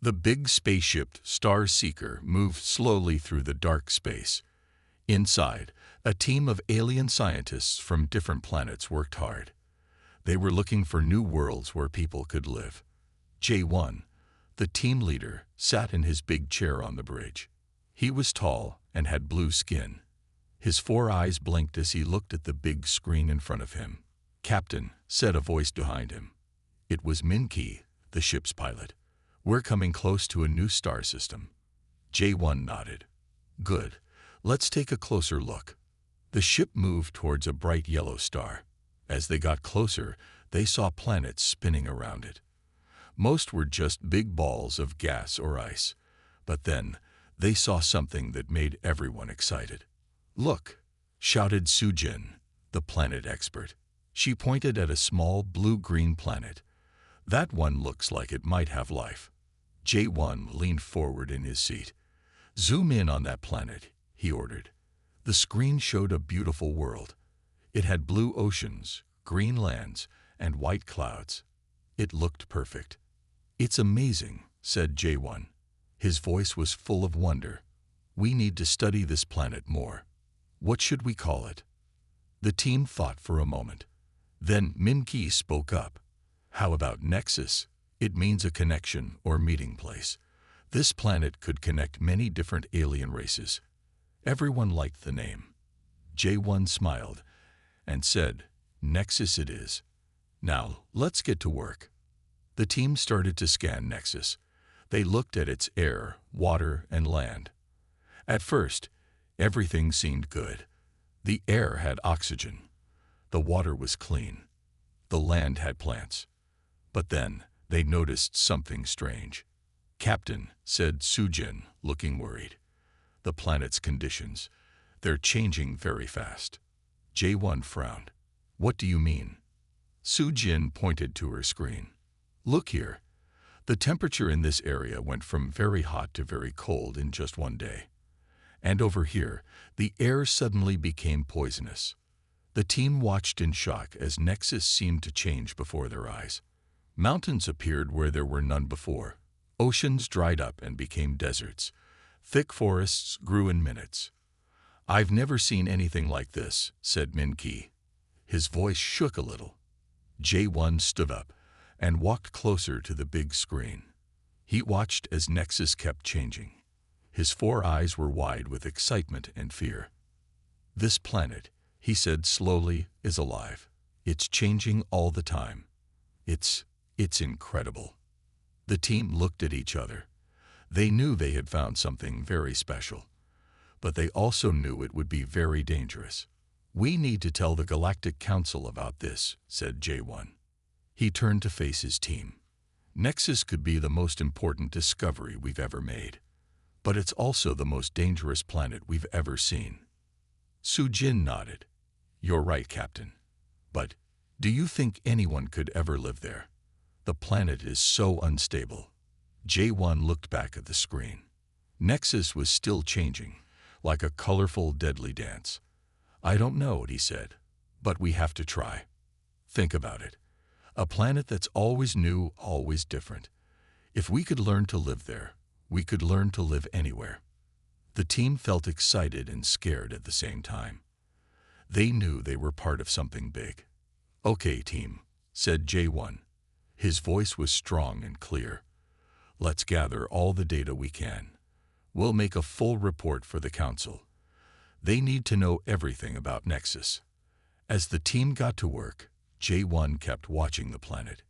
The big spaceship Star Seeker moved slowly through the dark space. Inside, a team of alien scientists from different planets worked hard. They were looking for new worlds where people could live. J1, the team leader, sat in his big chair on the bridge. He was tall and had blue skin. His 4 eyes blinked as he looked at the big screen in front of him. "Captain," said a voice behind him. It was Min-Ki, the ship's pilot. "We're coming close to a new star system." J1 nodded. "Good. Let's take a closer look." The ship moved towards a bright yellow star. As they got closer, they saw planets spinning around it. Most were just big balls of gas or ice. But then, they saw something that made everyone excited. "Look!" shouted Sujin, the planet expert. She pointed at a small blue-green planet. "That one looks like it might have life." J1 leaned forward in his seat. "Zoom in on that planet," he ordered. The screen showed a beautiful world. It had blue oceans, green lands, and white clouds. It looked perfect. "It's amazing," said J1. His voice was full of wonder. "We need to study this planet more. What should we call it?" The team thought for a moment. Then Min-Ki spoke up. "How about Nexus? It means a connection or meeting place. This planet could connect many different alien races." Everyone liked the name. J1 smiled and said, "Nexus it is. Now, let's get to work." The team started to scan Nexus. They looked at its air, water, and land. At first, everything seemed good. The air had oxygen. The water was clean. The land had plants. But then, they noticed something strange. "Captain," said Sujin, looking worried. "The planet's conditions. They're changing very fast." J1 frowned. "What do you mean?" Sujin pointed to her screen. "Look here. The temperature in this area went from very hot to very cold in just one day. And over here, the air suddenly became poisonous." The team watched in shock as Nexus seemed to change before their eyes. Mountains appeared where there were none before. Oceans dried up and became deserts. Thick forests grew in minutes. "I've never seen anything like this," said Min-Ki. His voice shook a little. J1 stood up and walked closer to the big screen. He watched as Nexus kept changing. His 4 eyes were wide with excitement and fear. "This planet," he said slowly, "is alive. It's changing all the time. It's incredible." The team looked at each other. They knew they had found something very special. But they also knew it would be very dangerous. "We need to tell the Galactic Council about this," said J1. He turned to face his team. "Nexus could be the most important discovery we've ever made. But it's also the most dangerous planet we've ever seen." Sujin nodded. "You're right, Captain. But do you think anyone could ever live there? The planet is so unstable." J1 looked back at the screen. Nexus was still changing, like a colorful, deadly dance. "I don't know," he said, "but we have to try. Think about it. A planet that's always new, always different. If we could learn to live there, we could learn to live anywhere." The team felt excited and scared at the same time. They knew they were part of something big. "Okay, team," said J1. His voice was strong and clear. "Let's gather all the data we can. We'll make a full report for the council. They need to know everything about Nexus." As the team got to work, J1 kept watching the planet.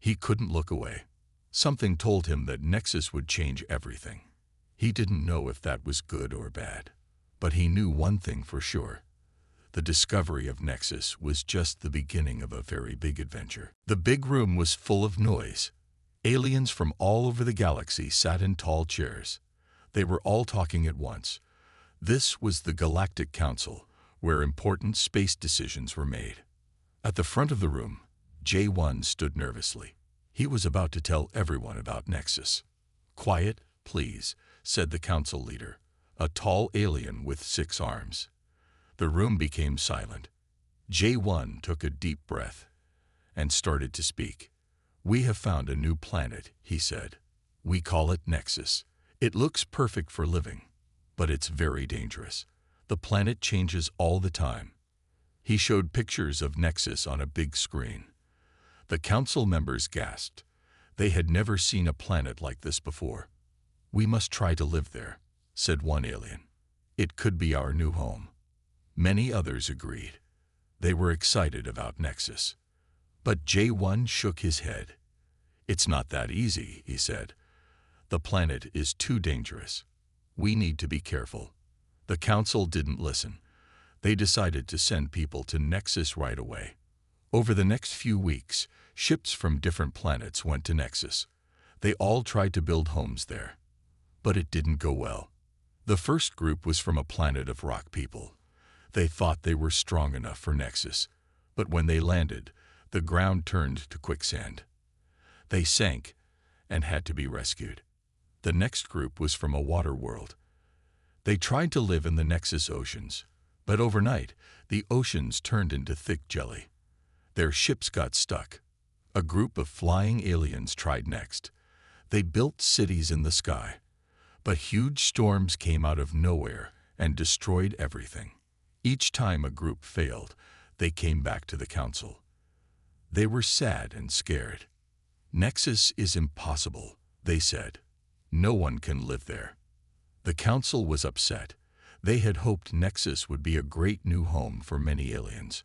He couldn't look away. Something told him that Nexus would change everything. He didn't know if that was good or bad. But he knew one thing for sure. The discovery of Nexus was just the beginning of a very big adventure. The big room was full of noise. Aliens from all over the galaxy sat in tall chairs. They were all talking at once. This was the Galactic Council, where important space decisions were made. At the front of the room, J1 stood nervously. He was about to tell everyone about Nexus. "Quiet, please," said the council leader, a tall alien with 6 arms. The room became silent. J1 took a deep breath and started to speak. "We have found a new planet," he said. We call it Nexus. It looks perfect for living, but it's very dangerous. The planet changes all the time. He showed pictures of Nexus on a big screen. The council members gasped. They had never seen a planet like this before. We must try to live there, said one alien. It could be our new home. Many others agreed. They were excited about Nexus. But J1 shook his head. It's not that easy, he said. The planet is too dangerous. We need to be careful. The council didn't listen. They decided to send people to Nexus right away. Over the next few weeks, ships from different planets went to Nexus. They all tried to build homes there. But it didn't go well. The first group was from a planet of rock people. They thought they were strong enough for Nexus. But when they landed, the ground turned to quicksand. They sank and had to be rescued. The next group was from a water world. They tried to live in the Nexus oceans, but overnight, the oceans turned into thick jelly. Their ships got stuck. A group of flying aliens tried next. They built cities in the sky, but huge storms came out of nowhere and destroyed everything. Each time a group failed, they came back to the council. They were sad and scared. Nexus is impossible, they said. No one can live there. The council was upset. They had hoped Nexus would be a great new home for many aliens.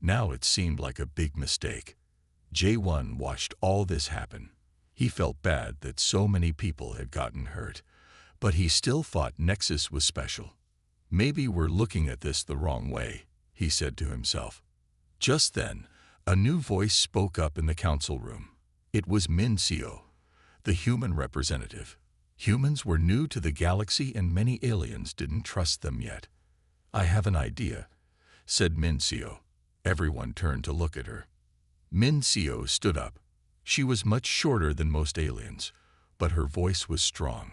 Now it seemed like a big mistake. J1 watched all this happen. He felt bad that so many people had gotten hurt, but he still thought Nexus was special. Maybe we're looking at this the wrong way, he said to himself. Just then, a new voice spoke up in the council room. It was Min-Seo, the human representative. Humans were new to the galaxy and many aliens didn't trust them yet. I have an idea, said Min-Seo. Everyone turned to look at her. Min-Seo stood up. She was much shorter than most aliens, but her voice was strong.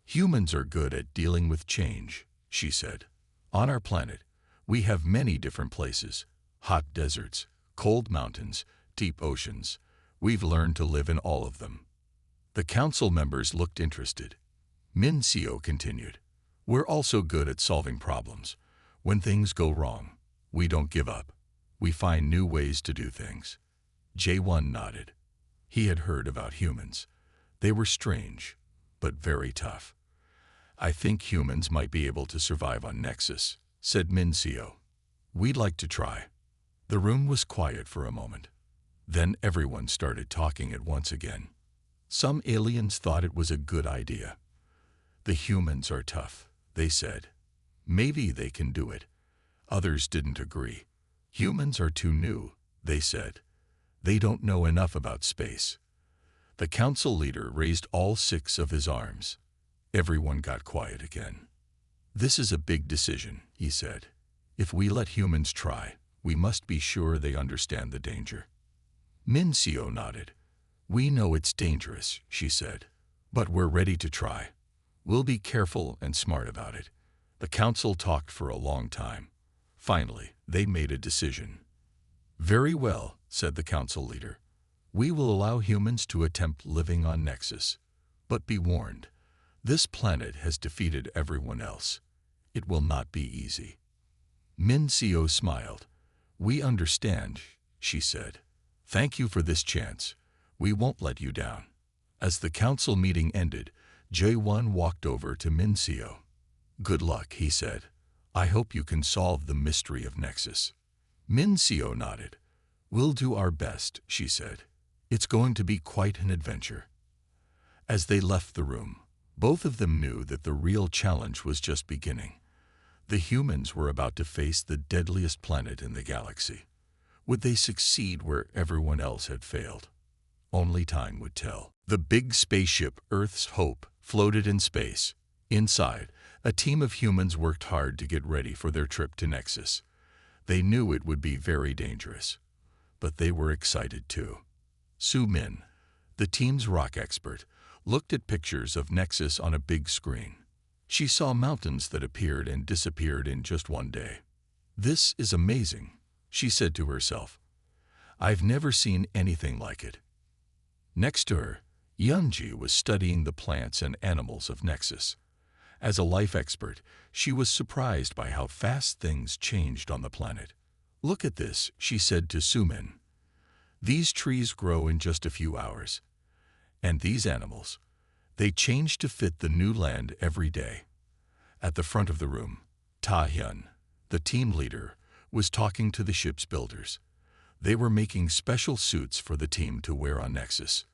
Humans are good at dealing with change, she said. On our planet, we have many different places, hot deserts, cold mountains, deep oceans. We've learned to live in all of them. The council members looked interested. Min-Seo continued. We're also good at solving problems. When things go wrong, we don't give up. We find new ways to do things. J1 nodded. He had heard about humans. They were strange, but very tough. I think humans might be able to survive on Nexus, said Min-Seo. We'd like to try. The room was quiet for a moment. Then everyone started talking at once again. Some aliens thought it was a good idea. The humans are tough, they said. Maybe they can do it. Others didn't agree. Humans are too new, they said. They don't know enough about space. The council leader raised all 6 of his arms. Everyone got quiet again. This is a big decision, he said. If we let humans try, we must be sure they understand the danger. Min-Seo nodded. We know it's dangerous, she said, but we're ready to try. We'll be careful and smart about it. The council talked for a long time. Finally, they made a decision. Very well, said the council leader. We will allow humans to attempt living on Nexus. But be warned, this planet has defeated everyone else. It will not be easy. Min-Seo smiled. We understand, she said. Thank you for this chance. We won't let you down. As the council meeting ended, J1 walked over to Min-Seo. Good luck, he said. I hope you can solve the mystery of Nexus. Min-Seo nodded. We'll do our best, she said. It's going to be quite an adventure. As they left the room, both of them knew that the real challenge was just beginning. The humans were about to face the deadliest planet in the galaxy. Would they succeed where everyone else had failed? Only time would tell. The big spaceship Earth's Hope floated in space. Inside, a team of humans worked hard to get ready for their trip to Nexus. They knew it would be very dangerous, but they were excited too. Su Min, the team's rock expert, looked at pictures of Nexus on a big screen. She saw mountains that appeared and disappeared in just one day. This is amazing, she said to herself. I've never seen anything like it. Next to her, Younji was studying the plants and animals of Nexus. As a life expert, she was surprised by how fast things changed on the planet. "Look at this," she said to Sumin. "These trees grow in just a few hours. And these animals, they change to fit the new land every day." At the front of the room, Ta-hyun, the team leader, was talking to the ship's builders. They were making special suits for the team to wear on Nexus.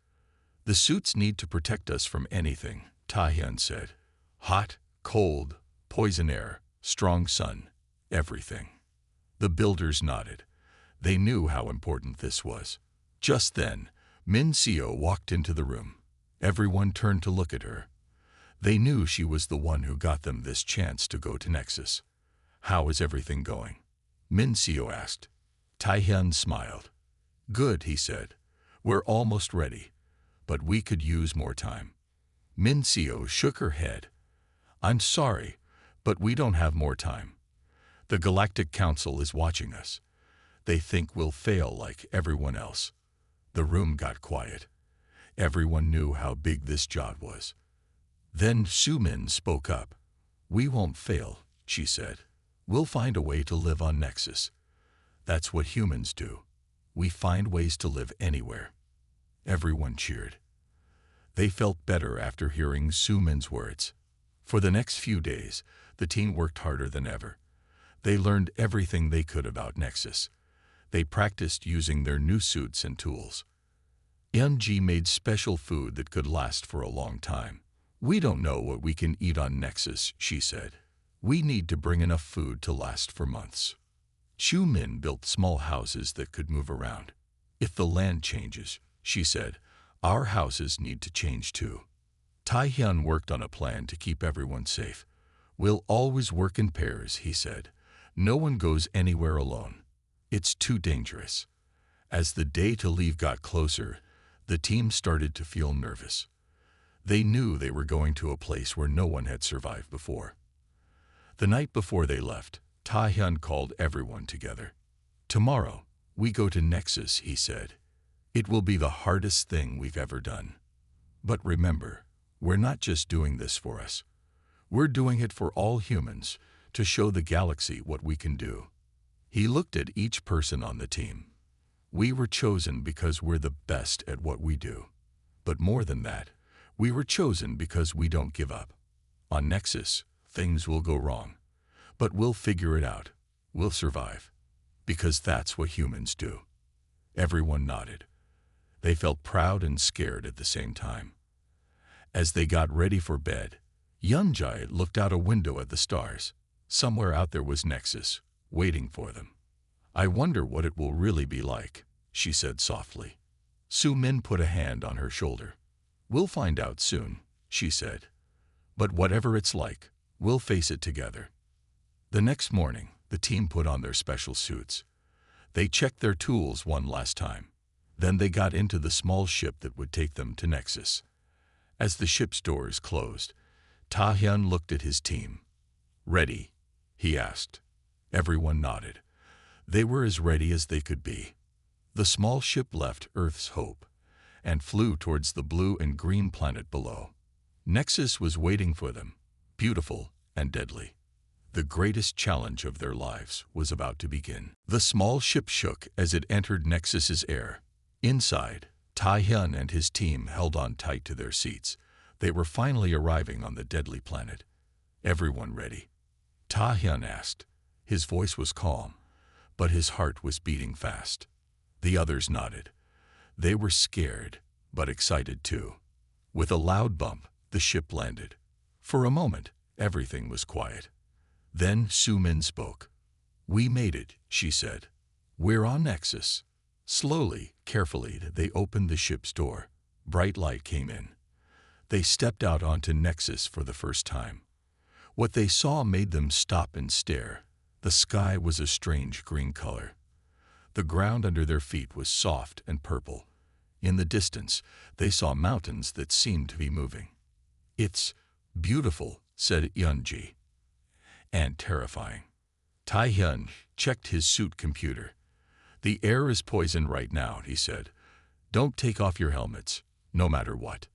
"The suits need to protect us from anything," Ta-hyun said. "Hot, cold, poison air, strong sun, everything." The builders nodded. They knew how important this was. Just then, Min Seo walked into the room. Everyone turned to look at her. They knew she was the one who got them this chance to go to Nexus. "How is everything going?" Min Seo asked. Ta-hyun smiled. "Good," he said. "We're almost ready, but we could use more time." Min Seo shook her head. "I'm sorry, but we don't have more time. The Galactic Council is watching us. They think we'll fail like everyone else." The room got quiet. Everyone knew how big this job was. Then Sumin spoke up. "We won't fail," she said. "We'll find a way to live on Nexus. That's what humans do. We find ways to live anywhere." Everyone cheered. They felt better after hearing Sumin's words. For the next few days, the team worked harder than ever. They learned everything they could about Nexus. They practiced using their new suits and tools. Eunji made special food that could last for a long time. "We don't know what we can eat on Nexus," she said. "We need to bring enough food to last for months." Chu Min built small houses that could move around. "If the land changes," she said, "our houses need to change too." Tai-hyun worked on a plan to keep everyone safe. "We'll always work in pairs," he said. "No one goes anywhere alone. It's too dangerous." As the day to leave got closer, the team started to feel nervous. They knew they were going to a place where no one had survived before. The night before they left, Ta-hyun called everyone together. "Tomorrow, we go to Nexus," he said. "It will be the hardest thing we've ever done. But remember, we're not just doing this for us. We're doing it for all humans, to show the galaxy what we can do." He looked at each person on the team. "We were chosen because we're the best at what we do. But more than that, we were chosen because we don't give up. On Nexus, things will go wrong. But we'll figure it out. We'll survive. Because that's what humans do." Everyone nodded. They felt proud and scared at the same time. As they got ready for bed, Yunjai looked out a window at the stars. Somewhere out there was Nexus, waiting for them. "I wonder what it will really be like," she said softly. Su Min put a hand on her shoulder. "We'll find out soon," she said. "But whatever it's like, we'll face it together." The next morning, the team put on their special suits. They checked their tools one last time. Then they got into the small ship that would take them to Nexus. As the ship's doors closed, Ta-hyun looked at his team. "Ready?" he asked. Everyone nodded. They were as ready as they could be. The small ship left Earth's hope and flew towards the blue and green planet below. Nexus was waiting for them, beautiful and deadly. The greatest challenge of their lives was about to begin. The small ship shook as it entered Nexus's air. Inside, Ta-hyun and his team held on tight to their seats. They were finally arriving on the deadly planet. "Everyone ready?" Ta-hyun asked. His voice was calm, but his heart was beating fast. The others nodded. They were scared, but excited too. With a loud bump, the ship landed. For a moment, everything was quiet. Then Su Min spoke. "We made it," she said. "We're on Nexus." Slowly, carefully, they opened the ship's door. Bright light came in. They stepped out onto Nexus for the first time. What they saw made them stop and stare. The sky was a strange green color. The ground under their feet was soft and purple. In the distance, they saw mountains that seemed to be moving. "It's beautiful," said Eunji. "And terrifying." Tai-hyun checked his suit computer. "The air is poisoned right now," he said. "Don't take off your helmets, no matter what."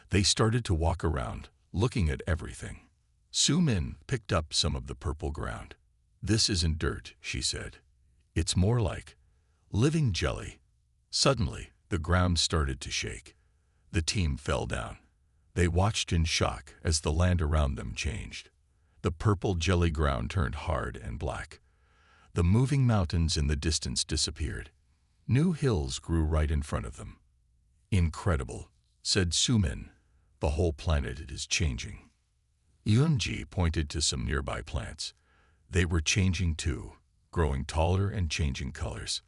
They started to walk around, looking at everything. Su Min picked up some of the purple ground. "This isn't dirt," she said. "It's more like living jelly." Suddenly, the ground started to shake. The team fell down. They watched in shock as the land around them changed. The purple jelly ground turned hard and black. The moving mountains in the distance disappeared. New hills grew right in front of them. "Incredible," said Su Min. "The whole planet is changing." Yunji pointed to some nearby plants. They were changing too, growing taller and changing colors.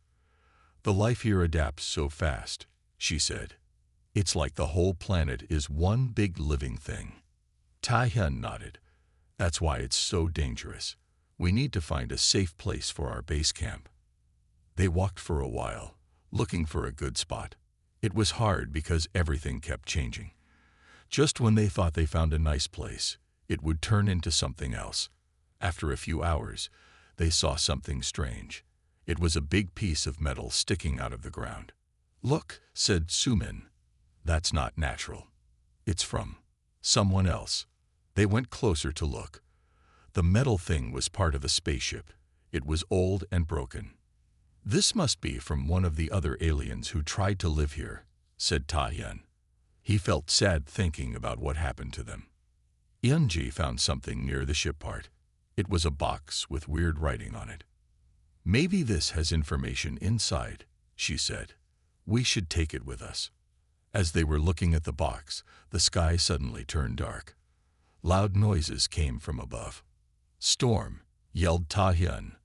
"The life here adapts so fast," she said. "It's like the whole planet is one big living thing." Tai-hyun nodded. "That's why it's so dangerous. We need to find a safe place for our base camp." They walked for a while, looking for a good spot. It was hard because everything kept changing. Just when they thought they found a nice place, it would turn into something else. After a few hours, they saw something strange. It was a big piece of metal sticking out of the ground. "Look," said Su Min. "That's not natural. It's from someone else." They went closer to look. The metal thing was part of a spaceship. It was old and broken. "This must be from one of the other aliens who tried to live here," said Ta-hyun. He felt sad thinking about what happened to them. Yunji found something near the ship part. It was a box with weird writing on it. "Maybe this has information inside," she said. "We should take it with us." As they were looking at the box, the sky suddenly turned dark. Loud noises came from above. "Storm," yelled Ta-hyun.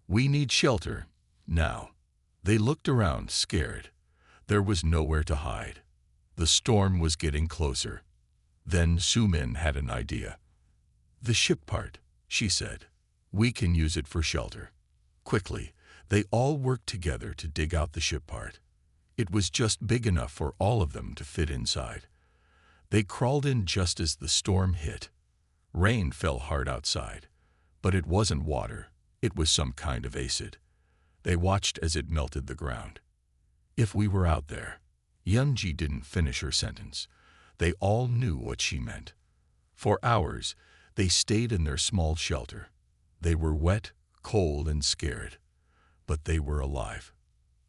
"We need shelter, now." They looked around, scared. There was nowhere to hide. The storm was getting closer. Then Su Min had an idea. "The ship part," she said. "We can use it for shelter." Quickly, they all worked together to dig out the ship part. It was just big enough for all of them to fit inside. They crawled in just as the storm hit. Rain fell hard outside, but it wasn't water. It was some kind of acid. They watched as it melted the ground. "If we were out there." Yunji didn't finish her sentence. They all knew what she meant. For hours, they stayed in their small shelter. They were wet, cold, and scared, but they were alive.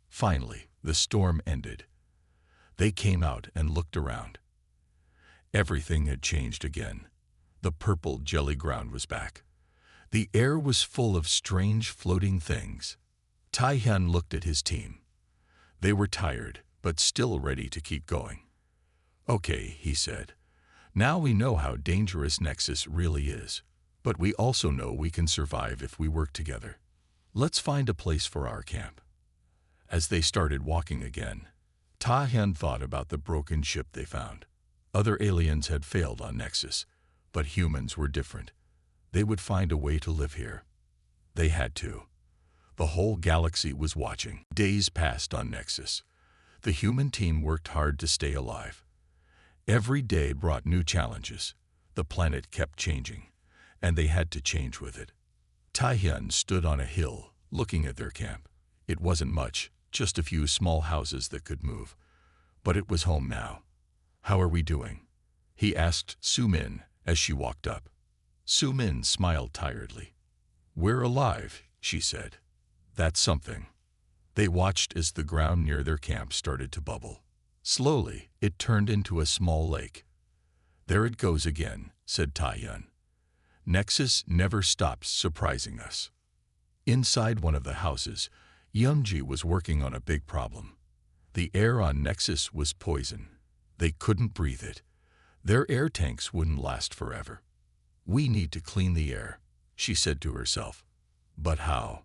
Finally, the storm ended. They came out and looked around. Everything had changed again. The purple jelly ground was back. The air was full of strange floating things. Tai-hyun looked at his team. They were tired, but still ready to keep going. "Okay," he said. "Now we know how dangerous Nexus really is, but we also know we can survive if we work together. Let's find a place for our camp." As they started walking again, Ta-hyun thought about the broken ship they found. Other aliens had failed on Nexus, but humans were different. They would find a way to live here. They had to. The whole galaxy was watching. Days passed on Nexus. The human team worked hard to stay alive. Every day brought new challenges. The planet kept changing, and they had to change with it. Tai-hyun stood on a hill, looking at their camp. It wasn't much, just a few small houses that could move. But it was home now. "How are we doing?" he asked Su Min as she walked up. Su Min smiled tiredly. "We're alive," she said. "That's something." They watched as the ground near their camp started to bubble. Slowly, it turned into a small lake. "There it goes again," said Tai-hyun. "Nexus never stops surprising us." Inside one of the houses, Yunji was working on a big problem. The air on Nexus was poison. They couldn't breathe it. Their air tanks wouldn't last forever. "We need to clean the air," she said to herself. But how?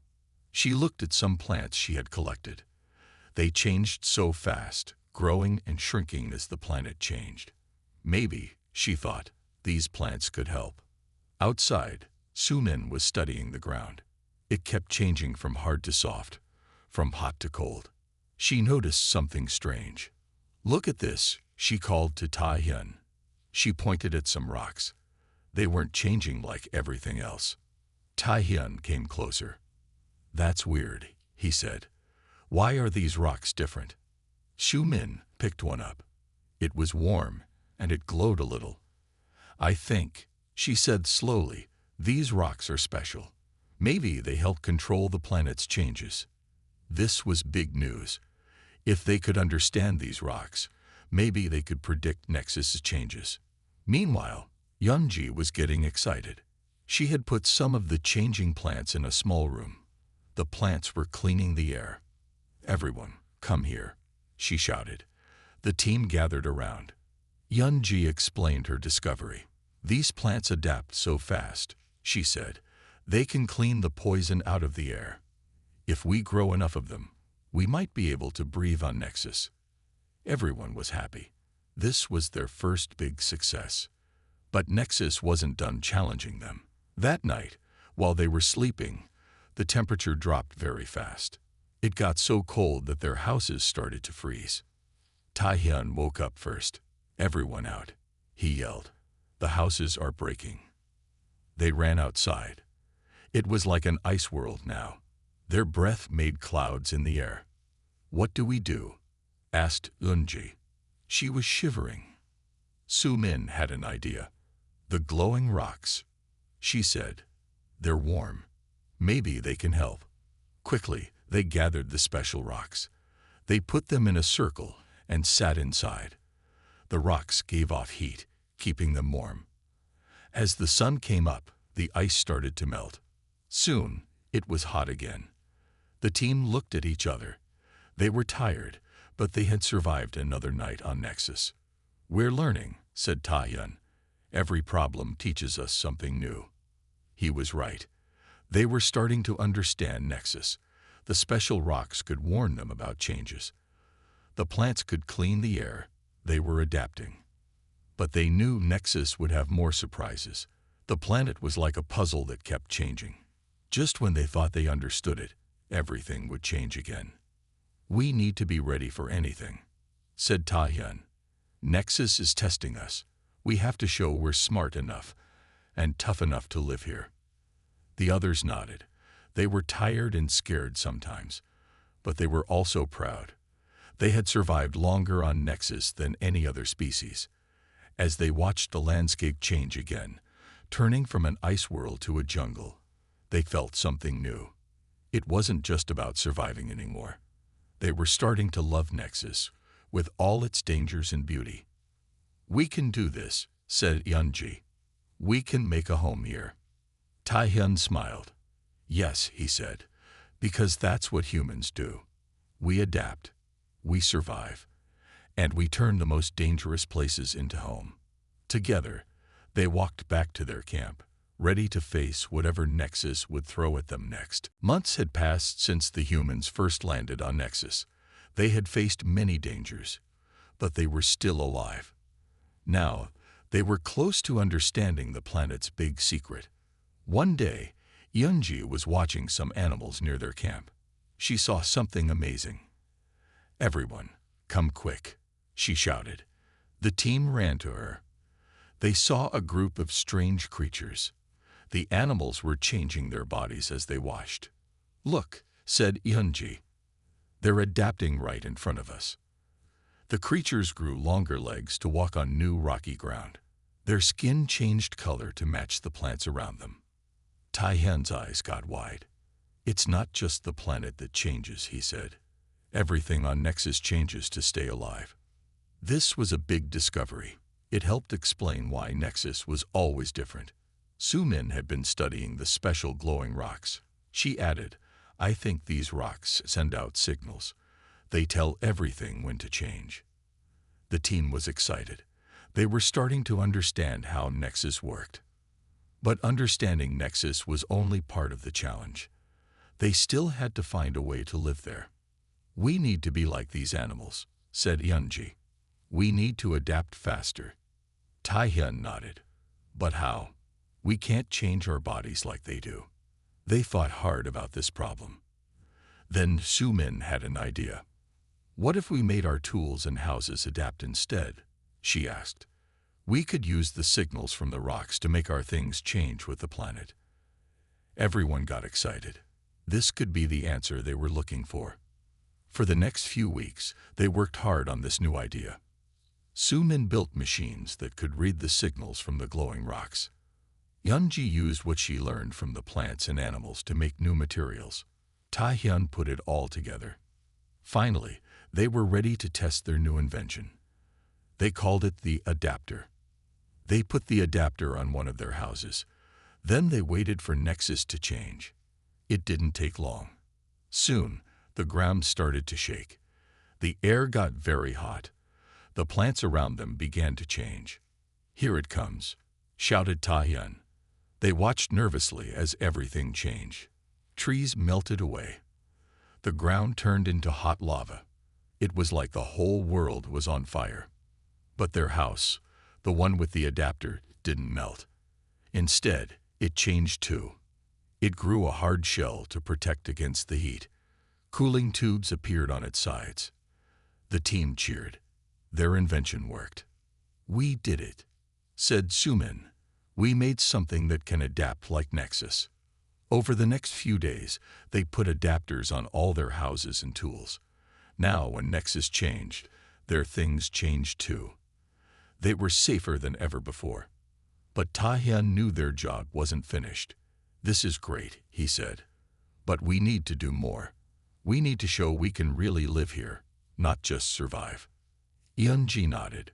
She looked at some plants she had collected. They changed so fast, growing and shrinking as the planet changed. Maybe, she thought, these plants could help. Outside, Su Min was studying the ground. It kept changing from hard to soft, from hot to cold. She noticed something strange. "Look at this," she called to Tai-hyun. She pointed at some rocks. They weren't changing like everything else. Tai-hyun came closer. "That's weird," he said. "Why are these rocks different?" Su Min picked one up. It was warm, and it glowed a little. "I think," she said slowly, "these rocks are special. Maybe they help control the planet's changes." This was big news. If they could understand these rocks, maybe they could predict Nexus's changes. Meanwhile, Yunji was getting excited. She had put some of the changing plants in a small room. The plants were cleaning the air. "Everyone, come here," she shouted. The team gathered around. Yunji explained her discovery. "These plants adapt so fast," she said. "They can clean the poison out of the air. If we grow enough of them, we might be able to breathe on Nexus." Everyone was happy. This was their first big success. But Nexus wasn't done challenging them. That night, while they were sleeping, the temperature dropped very fast. It got so cold that their houses started to freeze. Taehyun woke up first. "Everyone out," he yelled. "The houses are breaking." They ran outside. It was like an ice world now. Their breath made clouds in the air. "What do we do?" asked Eunji. She was shivering. Su-min had an idea. "The glowing rocks," she said. "They're warm. Maybe they can help." Quickly, they gathered the special rocks. They put them in a circle and sat inside. The rocks gave off heat, keeping them warm. As the sun came up, the ice started to melt. Soon, it was hot again. The team looked at each other. They were tired, but they had survived another night on Nexus. "We're learning," said Taehyun. "Every problem teaches us something new." He was right. They were starting to understand Nexus. The special rocks could warn them about changes. The plants could clean the air. They were adapting. But they knew Nexus would have more surprises. The planet was like a puzzle that kept changing. Just when they thought they understood it, everything would change again. "We need to be ready for anything," said Taehyun. "Nexus is testing us. We have to show we're smart enough and tough enough to live here." The others nodded. They were tired and scared sometimes, but they were also proud. They had survived longer on Nexus than any other species. As they watched the landscape change again, turning from an ice world to a jungle, they felt something new. It wasn't just about surviving anymore. They were starting to love Nexus, with all its dangers and beauty. "We can do this," said Yunji. "We can make a home here." Taehyun smiled. "Yes," he said, "because that's what humans do. We adapt, we survive, and we turn the most dangerous places into home." Together, they walked back to their camp, ready to face whatever Nexus would throw at them next. Months had passed since the humans first landed on Nexus. They had faced many dangers, but they were still alive. Now, they were close to understanding the planet's big secret. One day, Yunji was watching some animals near their camp. She saw something amazing. "Everyone, come quick," she shouted. The team ran to her. They saw a group of strange creatures. The animals were changing their bodies as they watched. "Look," said Yunji. "They're adapting right in front of us." The creatures grew longer legs to walk on new rocky ground. Their skin changed color to match the plants around them. Taehyun's eyes got wide. "It's not just the planet that changes," he said. "Everything on Nexus changes to stay alive." This was a big discovery. It helped explain why Nexus was always different. Su-min had been studying the special glowing rocks. She added, "I think these rocks send out signals. They tell everything when to change." The team was excited. They were starting to understand how Nexus worked. But understanding Nexus was only part of the challenge. They still had to find a way to live there. "We need to be like these animals," said Yunji. "We need to adapt faster." Taehyun nodded. "But how? We can't change our bodies like they do." They thought hard about this problem. Then Su-min had an idea. "What if we made our tools and houses adapt instead?" she asked. "We could use the signals from the rocks to make our things change with the planet." Everyone got excited. This could be the answer they were looking for. For the next few weeks, they worked hard on this new idea. Sumin built machines that could read the signals from the glowing rocks. Yunji used what she learned from the plants and animals to make new materials. Taehyun put it all together. Finally, they were ready to test their new invention. They called it the adapter. They put the adapter on one of their houses. Then they waited for Nexus to change. It didn't take long. Soon, the ground started to shake. The air got very hot. The plants around them began to change. "Here it comes," shouted Taehyun. They watched nervously as everything changed. Trees melted away. The ground turned into hot lava. It was like the whole world was on fire. But their house, the one with the adapter, didn't melt. Instead, it changed too. It grew a hard shell to protect against the heat. Cooling tubes appeared on its sides. The team cheered. Their invention worked. "We did it," said Sumin. "We made something that can adapt like Nexus." Over the next few days, they put adapters on all their houses and tools. Now, when Nexus changed, their things changed too. They were safer than ever before. But Taehyun knew their job wasn't finished. "This is great," he said. "But we need to do more. We need to show we can really live here, not just survive." Eunji nodded.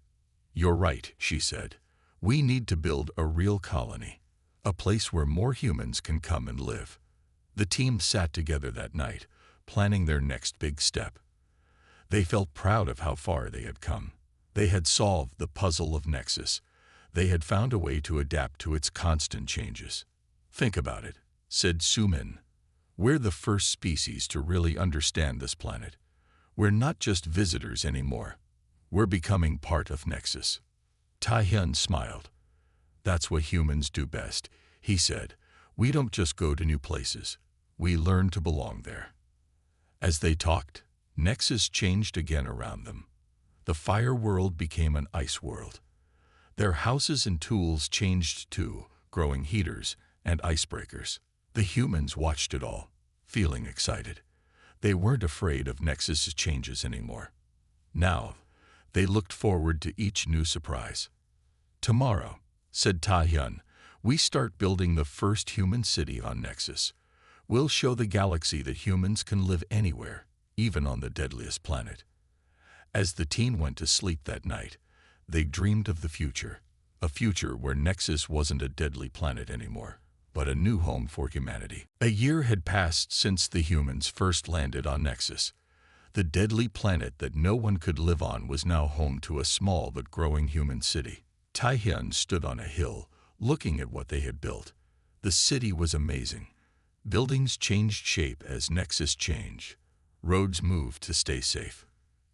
"You're right," she said. "We need to build a real colony, a place where more humans can come and live." The team sat together that night, planning their next big step. They felt proud of how far they had come. They had solved the puzzle of Nexus. They had found a way to adapt to its constant changes. "Think about it," said Sumin. "We're the first species to really understand this planet. We're not just visitors anymore. We're becoming part of Nexus." Taehyun smiled. "That's what humans do best," he said. "We don't just go to new places. We learn to belong there." As they talked, Nexus changed again around them. The fire world became an ice world. Their houses and tools changed too, growing heaters and icebreakers. The humans watched it all, feeling excited. They weren't afraid of Nexus's changes anymore. Now, they looked forward to each new surprise. "Tomorrow," said Taehyun, "we start building the first human city on Nexus. We'll show the galaxy that humans can live anywhere, even on the deadliest planet." As the team went to sleep that night, they dreamed of the future, a future where Nexus wasn't a deadly planet anymore, but a new home for humanity. A year had passed since the humans first landed on Nexus. The deadly planet that no one could live on was now home to a small but growing human city. Taehyun stood on a hill, looking at what they had built. The city was amazing. Buildings changed shape as Nexus changed. Roads moved to stay safe.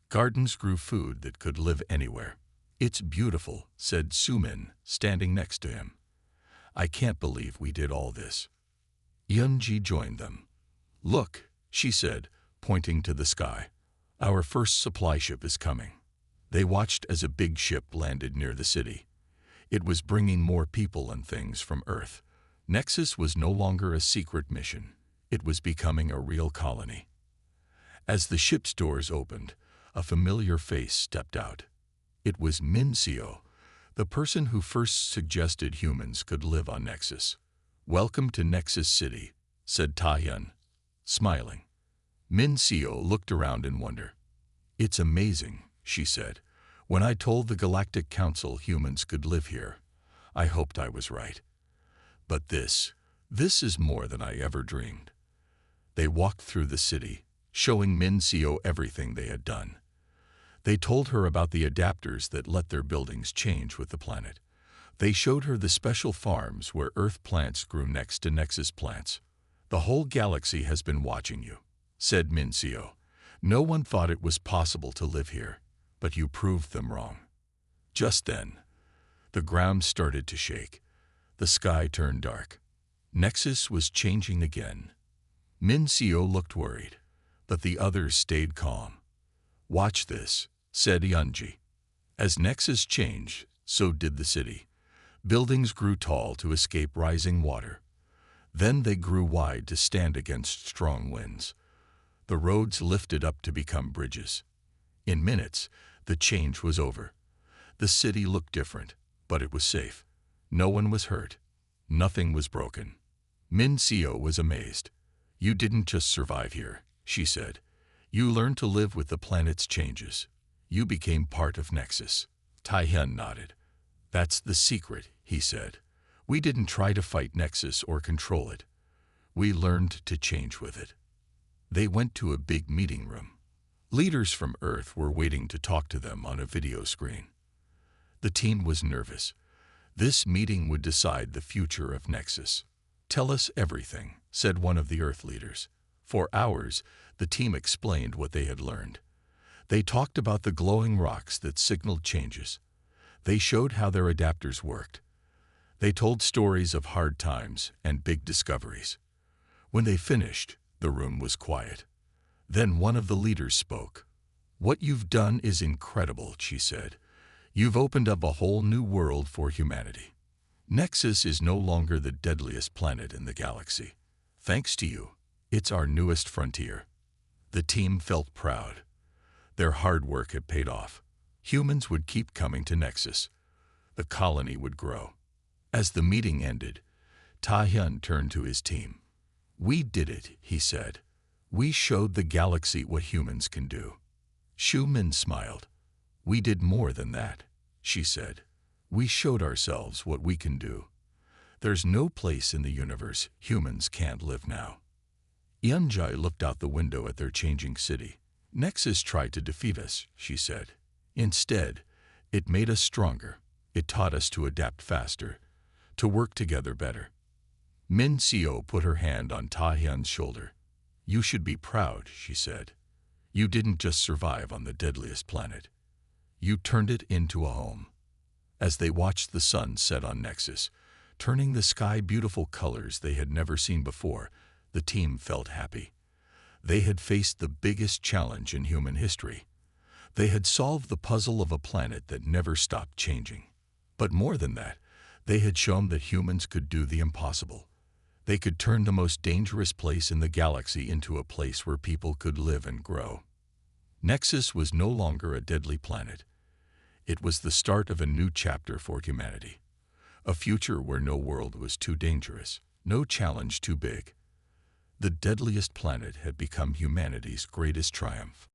Gardens grew food that could live anywhere. "It's beautiful," said Sumin, standing next to him. "I can't believe we did all this." Eunji joined them. "Look," she said, pointing to the sky. "Our first supply ship is coming." They watched as a big ship landed near the city. It was bringing more people and things from Earth. Nexus was no longer a secret mission. It was becoming a real colony. As the ship's doors opened, a familiar face stepped out. It was Min-seo, the person who first suggested humans could live on Nexus. "Welcome to Nexus City," said Taehyun, smiling. Min-seo looked around in wonder. "It's amazing," she said. "When I told the Galactic Council humans could live here, I hoped I was right. But this is more than I ever dreamed." They walked through the city, showing Min-seo everything they had done. They told her about the adapters that let their buildings change with the planet. They showed her the special farms where Earth plants grew next to Nexus plants. "The whole galaxy has been watching you," said Min-seo. "No one thought it was possible to live here, but you proved them wrong." Just then, the ground started to shake. The sky turned dark. Nexus was changing again. Min-seo looked worried, but the others stayed calm. "Watch this," said Eunji. As Nexus changed, so did the city. Buildings grew tall to escape rising water. Then they grew wide to stand against strong winds. The roads lifted up to become bridges. In minutes, the change was over. The city looked different, but it was safe. No one was hurt. Nothing was broken. Min Seo was amazed. "You didn't just survive here," she said. "You learned to live with the planet's changes. You became part of Nexus." Tai-hyun nodded. "That's the secret," he said. "We didn't try to fight Nexus or control it. We learned to change with it." They went to a big meeting room. Leaders from Earth were waiting to talk to them on a video screen. The team was nervous. This meeting would decide the future of Nexus. "Tell us everything," said one of the Earth leaders. For hours, the team explained what they had learned. They talked about the glowing rocks that signaled changes. They showed how their adapters worked. They told stories of hard times and big discoveries. When they finished, the room was quiet. Then one of the leaders spoke. "What you've done is incredible," she said. "You've opened up a whole new world for humanity. Nexus is no longer the deadliest planet in the galaxy. Thanks to you, it's our newest frontier." The team felt proud. Their hard work had paid off. Humans would keep coming to Nexus. The colony would grow. As the meeting ended, Ta-hyun turned to his team. "We did it," he said. "We showed the galaxy what humans can do." Shu Min smiled. "We did more than that," she said. "We showed ourselves what we can do. There's no place in the universe humans can't live now." Yeonjai looked out the window at their changing city. "Nexus tried to defeat us," she said. "Instead, it made us stronger. It taught us to adapt faster, to work together better." Min Seo put her hand on Ta-hyun's shoulder. "You should be proud," she said. "You didn't just survive on the deadliest planet. You turned it into a home." As they watched the sun set on Nexus, turning the sky beautiful colors they had never seen before, the team felt happy. They had faced the biggest challenge in human history. They had solved the puzzle of a planet that never stopped changing. But more than that, they had shown that humans could do the impossible. They could turn the most dangerous place in the galaxy into a place where people could live and grow. Nexus was no longer a deadly planet. It was the start of a new chapter for humanity. A future where no world was too dangerous, no challenge too big. The deadliest planet had become humanity's greatest triumph.